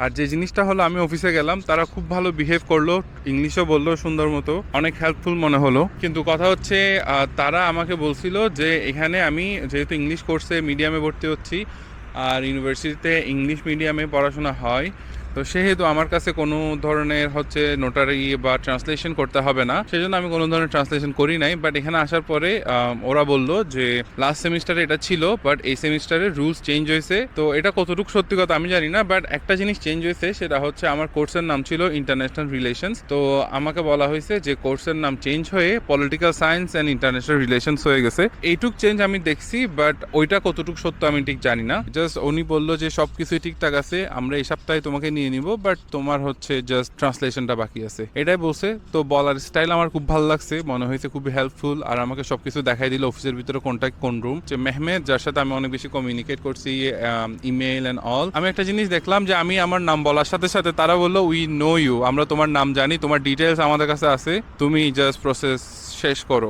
আর যে জিনিসটা হলো, আমি অফিসে গেলাম, তারা খুব ভালো বিহেভ করলো, ইংলিশও বললো সুন্দর মতো, অনেক হেল্পফুল মনে হলো। কিন্তু কথা হচ্ছে তারা আমাকে বলছিল যে এখানে আমি যেহেতু ইংলিশ কোর্সে মিডিয়ামে ভর্তি হচ্ছি আর ইউনিভার্সিটিতে ইংলিশ মিডিয়ামে পড়াশোনা হয়, তো সেহেতু আমার কাছে কোনো ধরনের হচ্ছে নোটারি বা ট্রান্সলেশন করতে হবে না, সেজন্য আমি কোনো ধরনের ট্রান্সলেশন করি নাই। বাট এখানে আসার পরে ওরা বলল যে লাস্ট সেমিস্টারে এটা ছিল, বাট এই সেমিস্টারে রুলস চেঞ্জ হয়েছে। তো এটা কতটুকু সত্যি কথা আমি জানি না, বাট একটা জিনিস চেঞ্জ হয়েছে, সেটা হচ্ছে আমার কোর্সের নাম ছিল ইন্টারন্যাশনাল রিলেশনস, তো আমাকে বলা হয়েছে যে কোর্সের নাম চেঞ্জ হয়ে political science and international relations হয়ে গেছে। এইটুক চেঞ্জ আমি দেখছি, বাট ওইটা কতটুকু সত্য আমি ঠিক জানি না। জাস্ট উনি বললো যে সব কিছুই ঠিকঠাক আছে, আমরা এই সপ্তাহে তোমাকে নিয়ে নিব, বাট তোমার হচ্ছে জাস্ট ট্রান্সলেশনটা বাকি আছে, এটাই বলছে। তো বলার স্টাইল আমার খুব ভালো লাগছে, মনে হয়েছে খুবই হেল্পফুল। আর আমাকে সবকিছু দেখাই দিল অফিসের ভিতরে কোনটা কোন রুম। যে মেহমেদ, যার সাথে আমি অনেক বেশি কমিউনিকেট করছি ইমেইল এন্ড অল, আমি একটা জিনিস দেখলাম যে আমি আমার নাম বলার সাথে সাথে তারা বললো উই নো ইউ, আমরা তোমার নাম জানি, তোমার ডিটেলস আমাদের কাছে আছে, তুমি জাস্ট প্রসেস শেষ করো।